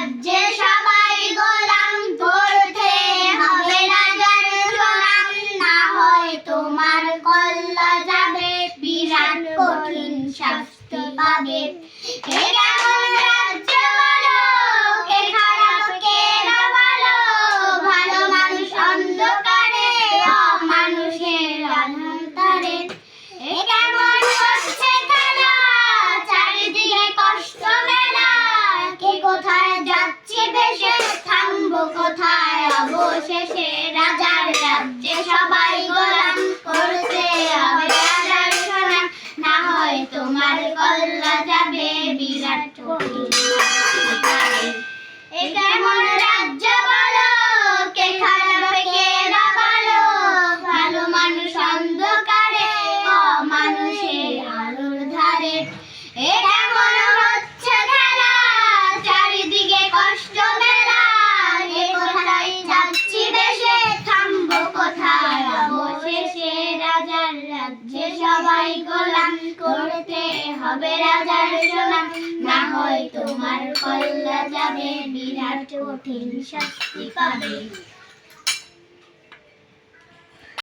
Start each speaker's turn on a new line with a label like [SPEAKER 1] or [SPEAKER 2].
[SPEAKER 1] রাজ্যে সবাই গোলাম, করতে হবে রাজার গোলাম, না হয় তোমার কল্লা যাবে, বিরাট কঠিন শাস্তি পাবে। এ কেমন রাজ্য বলো, কে খারাপ কে না ভালো, ভালো মানুষ অন্ধকারে, অমানুষের অন্ধকারে। এ কেমন হচ্ছে খেলা, চারিদিকে কষ্ট মেলা, কে কোথায় যাচ্ছে ভেসে, থামবো কোথায় অবশেষে। রাজার রাজ্যে সবাই গোলাম, করতে হবে রাজার গোলাম, না হয় তোমার কল্লা যাবে, বিরাট কঠিন শাস্তি পাবে। এ কেমন রাজ্য বলো, কে খারাপ কে না ভালো, ভালো মানুষ অন্ধকারে, অমানুষের আলোর ধারে। এ কেমন হচ্ছে খেলা, চারিদিকে কষ্ট মেলা, কে কোথায় যাচ্ছি দেশে, থামবো কোথায় অবশেষে। রাজার রাজ্যে সবাই গোলাম, করতে হবে রাজার গোলাম, না হয় তোমার কল্লা যাবে, বিরাট কঠিন শাস্তি পাবে।